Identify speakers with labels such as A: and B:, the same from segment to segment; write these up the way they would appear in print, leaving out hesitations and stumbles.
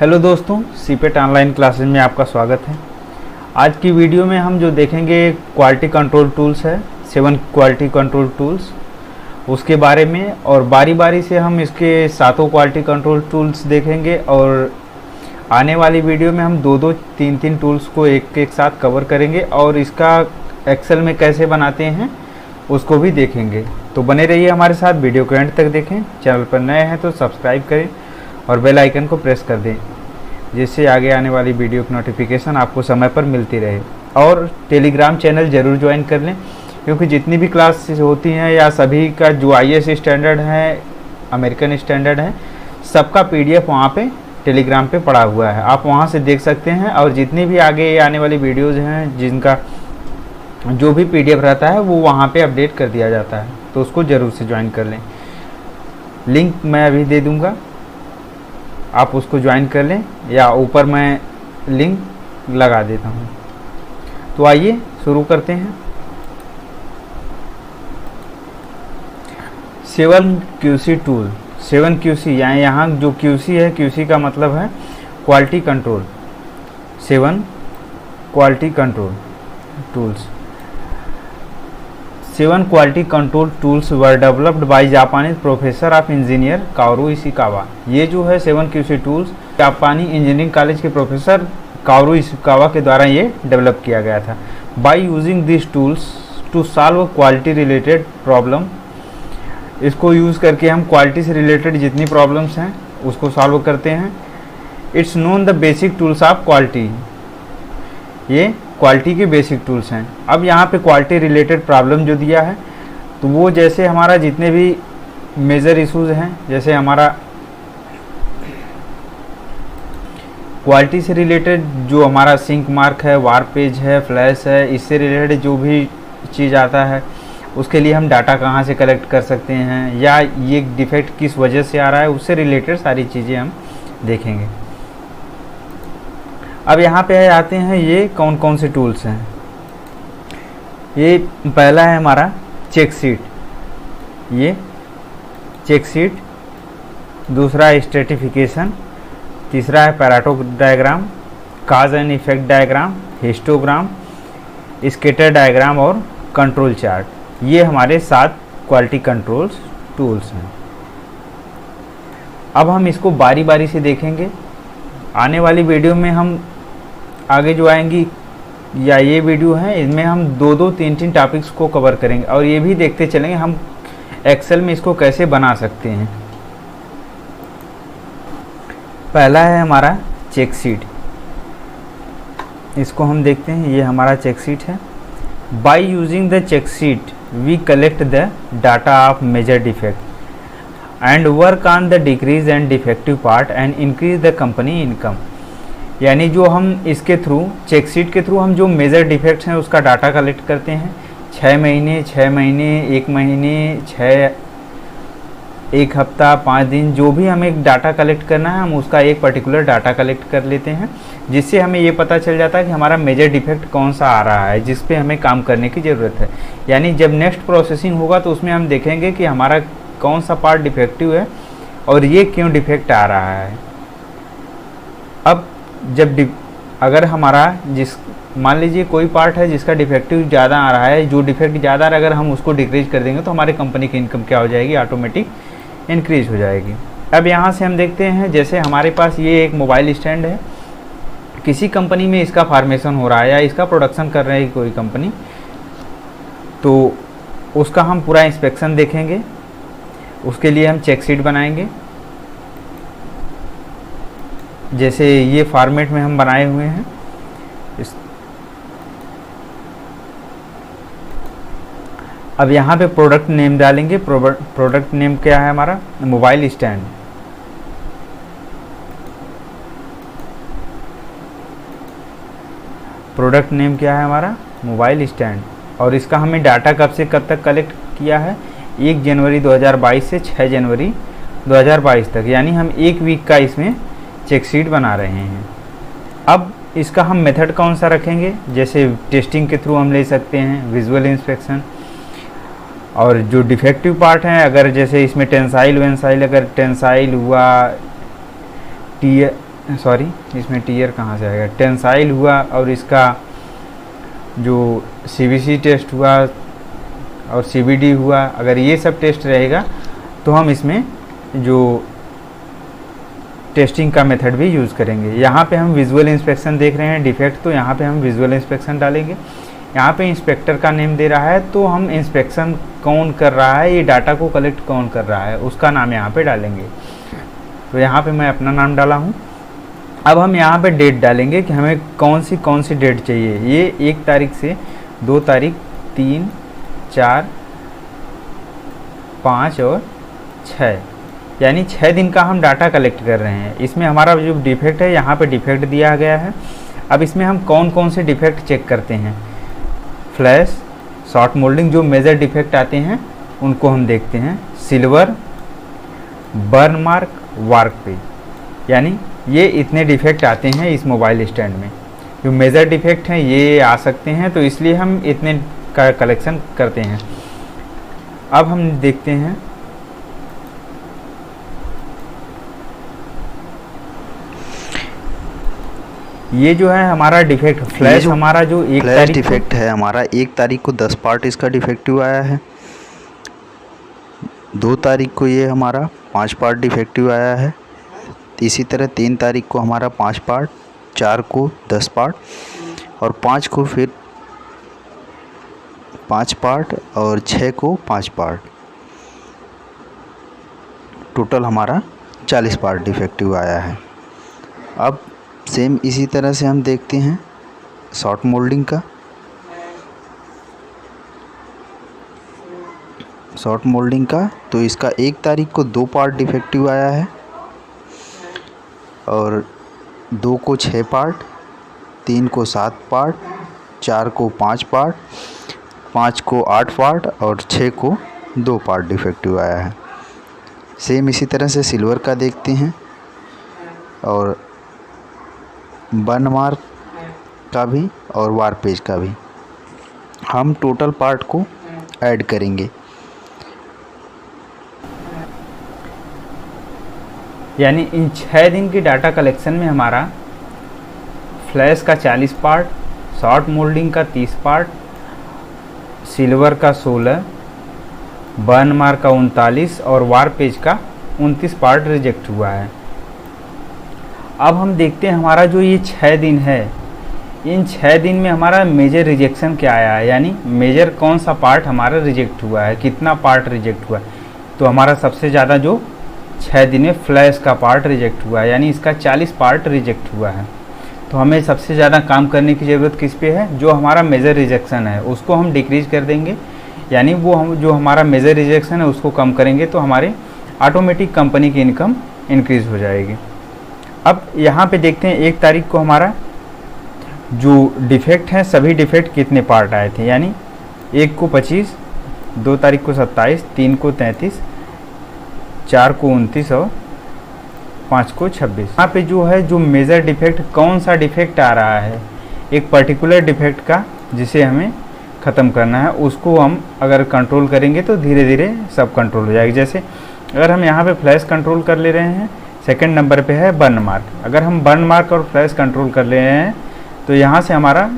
A: Hello दोस्तों, CIPET online classes में आपका स्वागत है। आज की वीडियो में हम जो देखेंगे क्वालिटी कंट्रोल टूल्स है, 7 क्वालिटी कंट्रोल टूल्स, उसके बारे में। और बारी बारी से हम इसके सातों क्वालिटी कंट्रोल टूल्स देखेंगे और आने वाली वीडियो में हम दो 3 टूल्स को एक साथ कवर करेंगे और इसका एक्सेल में कैसे बनाते हैं उसको भी देखेंगे। तो बने रहिए हमारे साथ, वीडियो को एंड तक देखें। चैनल पर नए हैं तो सब्सक्राइब करें और बेल आइकन को प्रेस कर दें, जिससे आगे आने वाली वीडियो की नोटिफिकेशन आपको समय पर मिलती रहे। और टेलीग्राम चैनल ज़रूर ज्वाइन कर लें, क्योंकि जितनी भी क्लासेस होती हैं या सभी का जो IAS स्टैंडर्ड है, अमेरिकन स्टैंडर्ड है, सबका PDF वहाँ पे टेलीग्राम पे पड़ा हुआ है, आप वहाँ से देख सकते हैं। और जितनी भी आगे आने वाली वीडियोज़ हैं जिनका जो भी PDF रहता है वो वहाँ पे अपडेट कर दिया जाता है, तो उसको ज़रूर से ज्वाइन कर लें। लिंक मैं अभी दे दूँगा, आप उसको ज्वाइन कर लें, या ऊपर मैं लिंक लगा देता हूँ। तो आइए शुरू करते हैं। 7 QC टूल, 7 QC यानी यहाँ जो QC है, QC का मतलब है quality control. 7 quality control tools. 7 quality control tools were developed by Japanese professor of engineer Kaoru Ishikawa. ये जो है 7 QC टूल्स जापानी इंजीनियरिंग कॉलेज के प्रोफेसर काओरू इशिकावा के द्वारा ये डेवलप किया गया था। By using this tools to solve quality related problem, इसको यूज़ करके हम क्वालिटी से रिलेटेड जितनी प्रॉब्लम्स हैं उसको सॉल्व करते हैं। It's known the basic tools of quality, ये क्वालिटी के बेसिक टूल्स हैं। अब यहाँ पे क्वालिटी रिलेटेड प्रॉब्लम जो दिया है, तो वो जैसे हमारा जितने भी मेजर इश्यूज हैं, जैसे हमारा क्वालिटी से रिलेटेड जो हमारा सिंक मार्क है, वार पेज है, फ्लैश है, इससे रिलेटेड जो भी चीज़ आता है उसके लिए हम डाटा कहाँ से कलेक्ट कर सकते हैं, या ये डिफेक्ट किस वजह से आ रहा है, उससे रिलेटेड सारी चीज़ें हम देखेंगे। अब यहाँ पे आते हैं, ये कौन कौन से टूल्स हैं। ये पहला है हमारा चेक शीट, ये चेक शीट। दूसरा है स्ट्रेटिफिकेशन। तीसरा है Pareto diagram, cause and effect diagram, histogram, scatter diagram और कंट्रोल चार्ट। ये हमारे 7 क्वालिटी कंट्रोल्स टूल्स हैं। अब हम इसको बारी बारी से देखेंगे। आने वाली वीडियो में हम आगे जो आएंगी, या ये वीडियो है, इसमें हम 3 टॉपिक्स को कवर करेंगे और ये भी देखते चलेंगे हम एक्सेल में इसको कैसे बना सकते हैं। पहला है हमारा चेक शीट, इसको हम देखते हैं। ये हमारा चेक शीट है। By using the check sheet we collect the data of major defect and work on the decrease and defective part and increase the company income. यानी जो हम इसके थ्रू, चेक शीट के थ्रू हम जो major defects हैं उसका data collect करते हैं। 6 महीने, 6 महीने, 1 महीने, 1 हफ्ता, 5 दिन, जो भी हमें डाटा कलेक्ट करना है हम उसका एक पर्टिकुलर डाटा कलेक्ट कर लेते हैं, जिससे हमें ये पता चल जाता है कि हमारा मेजर डिफेक्ट कौन सा आ रहा है, जिस पे हमें काम करने की ज़रूरत है। यानी जब नेक्स्ट प्रोसेसिंग होगा तो उसमें हम देखेंगे कि हमारा कौन सा पार्ट डिफेक्टिव है और ये क्यों डिफेक्ट आ रहा है। अब जब अगर हमारा मान लीजिए कोई पार्ट है जिसका डिफेक्टिव ज़्यादा आ रहा है, जो डिफेक्ट ज़्यादा अगर हम उसको डिक्रीज कर देंगे तो हमारी कंपनी की इनकम क्या हो जाएगी, ऑटोमेटिक इंक्रीज हो जाएगी। अब यहाँ से हम देखते हैं, जैसे हमारे पास ये एक मोबाइल स्टैंड है, किसी कंपनी में इसका फार्मेशन हो रहा है या इसका प्रोडक्शन कर रही है कोई कंपनी, तो उसका हम पूरा इंस्पेक्शन देखेंगे। उसके लिए हम चेक शीट बनाएंगे, जैसे ये फॉर्मेट में हम बनाए हुए हैं। अब यहाँ पे प्रोडक्ट नेम डालेंगे। प्रोडक्ट नेम क्या है हमारा, मोबाइल स्टैंड। प्रोडक्ट नेम क्या है हमारा, मोबाइल स्टैंड। और इसका हमें डाटा कब से कब तक कलेक्ट किया है, 1 जनवरी 2022 से 6 जनवरी 2022 तक, यानी हम 1 वीक का इसमें चेक शीट बना रहे हैं। अब इसका हम मेथड कौन सा रखेंगे, जैसे टेस्टिंग के थ्रू हम ले सकते हैं, विजुअल इंस्पेक्शन, और जो डिफेक्टिव पार्ट हैं, अगर जैसे इसमें टेंसाइल वेंसाइल, अगर टेंसाइल हुआ, सॉरी इसमें टीयर कहाँ से आएगा, टेंसाइल हुआ और इसका जो सीबीसी टेस्ट हुआ और सीबीडी हुआ, अगर ये सब टेस्ट रहेगा तो हम इसमें जो टेस्टिंग का मेथड भी यूज़ करेंगे। यहाँ पे हम विजुअल इंस्पेक्शन देख रहे हैं डिफेक्ट, तो यहाँ पे हम विजुअल इंस्पेक्शन डालेंगे। यहाँ पे इंस्पेक्टर का नेम दे रहा है, तो हम इंस्पेक्शन कौन कर रहा है, ये डाटा को कलेक्ट कौन कर रहा है उसका नाम यहाँ पे डालेंगे। तो यहाँ पे मैं अपना नाम डाला हूँ। अब हम यहाँ पे डेट डालेंगे कि हमें कौन सी डेट चाहिए। ये 1 तारीख से 2 तारीख, 3, 4, 5 और 6, यानी 6 दिन का हम डाटा कलेक्ट कर रहे हैं। इसमें हमारा जो डिफेक्ट है, यहाँ पे डिफेक्ट दिया गया है। अब इसमें हम कौन से डिफेक्ट चेक करते हैं, फ्लैश, शॉर्ट मोल्डिंग, जो मेजर डिफेक्ट आते हैं उनको हम देखते हैं, सिल्वर, बर्न मार्क, वार्क पेज, यानी ये इतने डिफेक्ट आते हैं इस मोबाइल स्टैंड में। जो मेजर डिफेक्ट हैं ये आ सकते हैं, तो इसलिए हम इतने का कलेक्शन करते हैं। अब हम देखते हैं, ये जो है हमारा डिफेक्ट फ्लैश, हमारा जो 1 तारीख
B: डिफेक्ट है हमारा 1 तारीख को 10 पार्ट इसका डिफेक्टिव आया है। 2 तारीख को ये हमारा 5 पार्ट डिफेक्टिव आया है। इसी तरह 3 तारीख को हमारा 5 पार्ट, 4 को 10 पार्ट और 5 को फिर 5 पार्ट और 6 को 5 पार्ट, टोटल हमारा 40 पार्ट डिफेक्टिव आया है। अब सेम इसी तरह से हम देखते हैं शॉर्ट मोल्डिंग का। शॉर्ट मोल्डिंग का तो इसका 1 तारीख को 2 पार्ट डिफेक्टिव आया है और 2 को 6 पार्ट, 3 को 7 पार्ट, 4 को 5 पार्ट, 5 को 8 पार्ट और 6 को 2 पार्ट डिफेक्टिव आया है। सेम इसी तरह से सिल्वर का देखते हैं और बर्न मार्क का भी और वार पेज का भी। हम टोटल पार्ट को ऐड करेंगे,
A: यानी इन 6 दिन की डाटा कलेक्शन में हमारा फ्लैश का 40 पार्ट, शॉर्ट मोल्डिंग का 30 पार्ट, सिल्वर का 16, बर्न मार्क का 39 और वार पेज का 29 पार्ट रिजेक्ट हुआ है। अब हम देखते हैं हमारा जो ये 6 दिन है, इन 6 दिन में हमारा मेजर रिजेक्शन क्या आया है, यानी मेजर कौन सा पार्ट हमारा रिजेक्ट हुआ है, कितना पार्ट रिजेक्ट हुआ है। तो हमारा सबसे ज़्यादा जो 6 दिन में फ्लैश का पार्ट रिजेक्ट हुआ है, यानी इसका 40 पार्ट रिजेक्ट हुआ है। तो हमें सबसे ज़्यादा काम करने की ज़रूरत किस पे है, जो हमारा मेजर रिजेक्शन है उसको हम डिक्रीज कर देंगे, यानी वो हम जो हमारा मेजर रिजेक्शन है उसको कम करेंगे तो हमारे ऑटोमेटिक कंपनी की इनकम इंक्रीज़ हो जाएगी। अब यहाँ पे देखते हैं 1 तारीख को हमारा जो डिफेक्ट हैं, सभी डिफेक्ट कितने पार्ट आए थे, यानी 1 को 25, 2 तारीख को 27, 3 को 33, 4 को 29 और 5 को 26। यहाँ पे जो है जो मेजर डिफेक्ट कौन सा डिफेक्ट आ रहा है, एक पर्टिकुलर डिफेक्ट का जिसे हमें ख़त्म करना है, उसको हम अगर कंट्रोल करेंगे तो धीरे धीरे सब कंट्रोल हो जाएगी। जैसे अगर हम यहाँ पे फ्लैश कंट्रोल कर ले रहे हैं, सेकंड नंबर पे है बर्न मार्क। अगर हम बर्न मार्क और फ्लैश कंट्रोल कर ले रहे हैं तो यहाँ से हमारा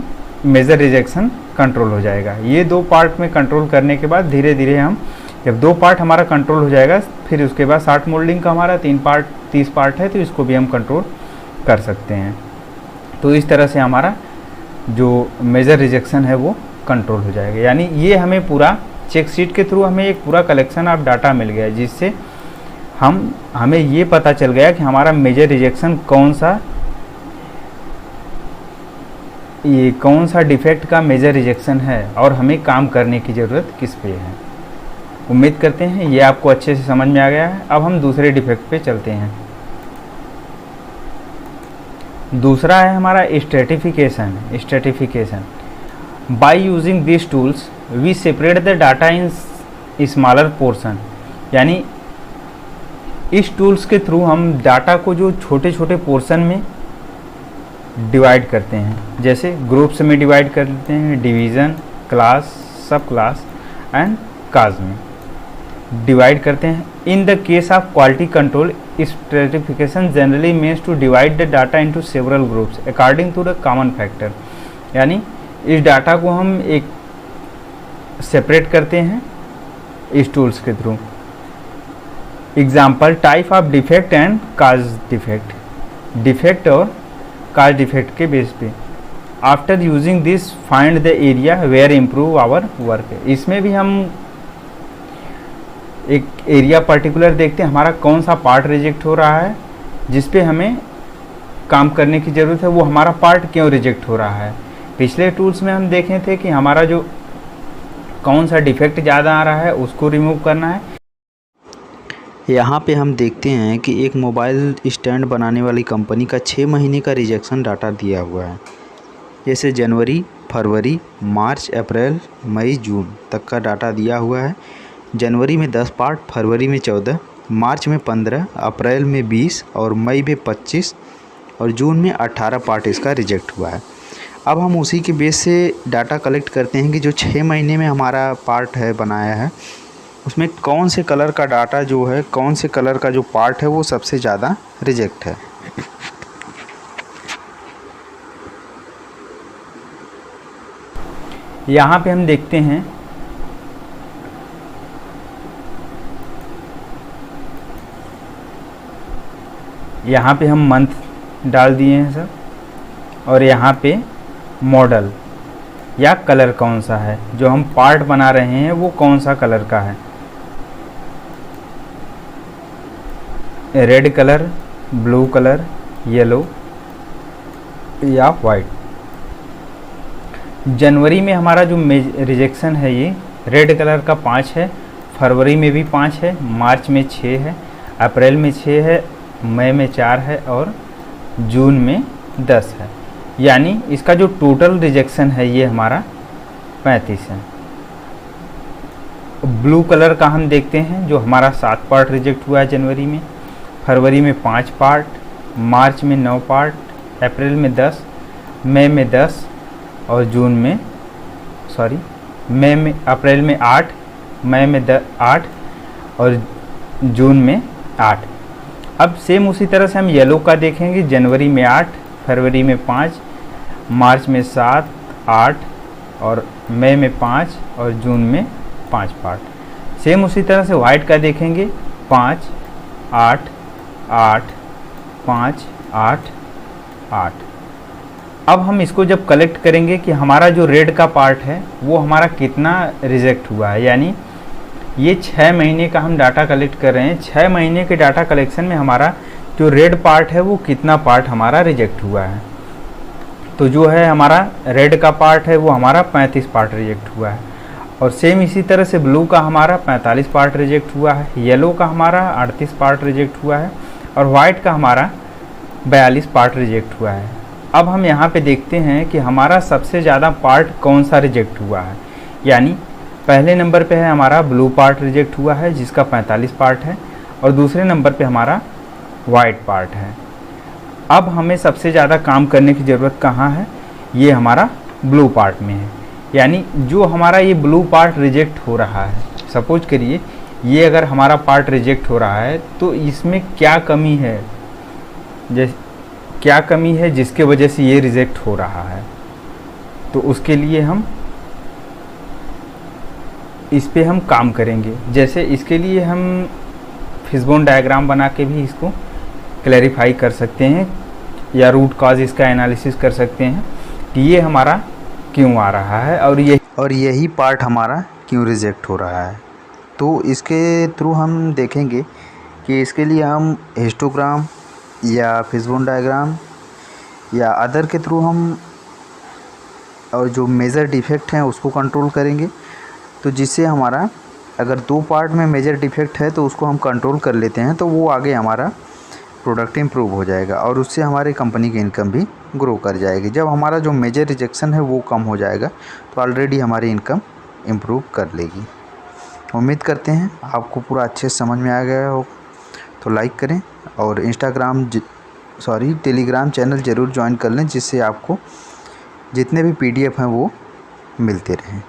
A: मेजर रिजेक्शन कंट्रोल हो जाएगा। ये 2 पार्ट में कंट्रोल करने के बाद धीरे धीरे हम, जब 2 पार्ट हमारा कंट्रोल हो जाएगा, फिर उसके बाद शॉर्ट मोल्डिंग का हमारा 30 पार्ट है, तो इसको भी हम कंट्रोल कर सकते हैं। तो इस तरह से हमारा जो मेजर रिजेक्शन है वो कंट्रोल हो जाएगा। यानी ये हमें पूरा चेक शीट के थ्रू हमें एक पूरा कलेक्शन ऑफ डाटा मिल गया, जिससे हमें ये पता चल गया कि हमारा मेजर रिजेक्शन कौन सा डिफेक्ट का मेजर रिजेक्शन है और हमें काम करने की ज़रूरत किस पे है। उम्मीद करते हैं ये आपको अच्छे से समझ में आ गया है। अब हम दूसरे डिफेक्ट पे चलते हैं। दूसरा है हमारा stratification. By using this tools we separate the data in smaller portion, यानी इस टूल्स के थ्रू हम डाटा को जो छोटे छोटे पोर्शन में डिवाइड करते हैं, जैसे ग्रुप्स में डिवाइड कर लेते हैं, division, class, sub class and cause में। डिवाइड करते हैं। In the case of quality control stratification generally means to divide the data into several groups according to the common factor, यानी इस डाटा को हम एक सेपरेट करते हैं इस टूल्स के थ्रू। Example type of defect and cause defect, defect और काज डिफेक्ट के बेस पे। After using this find the area where improve our work. इसमें भी हम एक एरिया पर्टिकुलर देखते हैं हमारा कौन सा पार्ट रिजेक्ट हो रहा है, जिस पे हमें काम करने की ज़रूरत है, वो हमारा पार्ट क्यों रिजेक्ट हो रहा है। पिछले टूल्स में हम देखे थे कि हमारा जो कौन सा डिफेक्ट ज़्यादा आ रहा है उसको रिमूव करना है।
B: यहाँ पे हम देखते हैं कि एक मोबाइल स्टैंड बनाने वाली कंपनी का 6 महीने का रिजेक्शन डाटा दिया हुआ है। जैसे जनवरी, फरवरी, मार्च, अप्रैल, मई, जून तक का डाटा दिया हुआ है। जनवरी में 10 पार्ट, फरवरी में 14, मार्च में 15, अप्रैल में 20 और मई में 25 और जून में 18 पार्ट इसका रिजेक्ट हुआ है। अब हम उसी के बेस से डाटा कलेक्ट करते हैं कि जो 6 महीने में हमारा पार्ट है बनाया है, उसमें कौन से कलर का डाटा जो है, कौन से कलर का जो पार्ट है वो सबसे ज़्यादा रिजेक्ट है।
A: यहाँ पे हम देखते हैं यहाँ पे हम मंथ डाल दिए हैं सर, और यहाँ पे मॉडल या कलर कौन सा है, जो हम पार्ट बना रहे हैं वो कौन सा कलर का है, red colour, blue colour, yellow या वाइट। जनवरी में हमारा जो रिजेक्शन है ये रेड कलर का 5 है, फरवरी में भी 5 है, मार्च में 6 है, अप्रैल में 6 है, मई में 4 है और जून में 10 है। यानी इसका जो टोटल रिजेक्शन है ये हमारा 35 है। ब्लू कलर का हम देखते हैं जो हमारा 7 पार्ट रिजेक्ट हुआ है जनवरी में, फरवरी में 5 पार्ट, मार्च में 9 पार्ट, अप्रैल में 10, मई में 10 और जून में अप्रैल में 8, मई में 8 और जून में 8। अब सेम उसी तरह से हम येलो का देखेंगे, जनवरी में 8, फरवरी में 5, मार्च में 7, 8 और मई में 5 और जून में 5 पार्ट। सेम उसी तरह से वाइट का देखेंगे, 5, 8, 8, 5, 8, 8। अब हम इसको जब कलेक्ट करेंगे कि हमारा जो रेड का पार्ट है वो हमारा कितना रिजेक्ट हुआ है, यानी ये 6 महीने का हम डाटा कलेक्ट कर रहे हैं। 6 महीने के डाटा कलेक्शन में हमारा जो रेड पार्ट है वो कितना पार्ट हमारा रिजेक्ट हुआ है। तो जो है हमारा रेड का पार्ट है वो हमारा 35 पार्ट रिजेक्ट हुआ है। और सेम इसी तरह से ब्लू का हमारा 45 पार्ट रिजेक्ट हुआ है, येलो का हमारा 38 पार्ट रिजेक्ट हुआ है और वाइट का हमारा 42 पार्ट रिजेक्ट हुआ है। अब हम यहाँ पे देखते हैं कि हमारा सबसे ज़्यादा पार्ट कौन सा रिजेक्ट हुआ है, यानी पहले नंबर पे है हमारा ब्लू पार्ट रिजेक्ट हुआ है जिसका 45 पार्ट है और दूसरे नंबर पे हमारा वाइट पार्ट है। अब हमें सबसे ज़्यादा काम करने की ज़रूरत कहाँ है, ये हमारा ब्लू पार्ट में है। यानी जो हमारा ये ब्लू पार्ट रिजेक्ट हो रहा है, सपोज करिए ये अगर हमारा पार्ट रिजेक्ट हो रहा है तो इसमें क्या कमी है, क्या कमी है जिसके वजह से ये रिजेक्ट हो रहा है। तो उसके लिए हम इस पे हम काम करेंगे। जैसे इसके लिए हम फिशबोन डायग्राम बना के भी इसको क्लैरिफाई कर सकते हैं या रूट कॉज इसका एनालिसिस कर सकते हैं कि ये हमारा क्यों आ रहा है और
B: यही पार्ट हमारा क्यों रिजेक्ट हो रहा है। तो इसके थ्रू हम देखेंगे कि इसके लिए हम हिस्टोग्राम या फिशबोन डायग्राम या अदर के थ्रू हम और जो मेजर डिफेक्ट हैं उसको कंट्रोल करेंगे। तो जिससे हमारा अगर 2 पार्ट में मेजर डिफेक्ट है तो उसको हम कंट्रोल कर लेते हैं तो वो आगे हमारा प्रोडक्ट इम्प्रूव हो जाएगा और उससे हमारी कंपनी की इनकम भी ग्रो कर जाएगी। जब हमारा जो मेजर रिजेक्शन है वो कम हो जाएगा तो ऑलरेडी हमारी इनकम इम्प्रूव कर लेगी। उम्मीद करते हैं आपको पूरा अच्छे से समझ में आ गया हो। तो लाइक करें और टेलीग्राम चैनल ज़रूर ज्वाइन कर लें, जिससे आपको जितने भी PDF हैं वो मिलते रहें।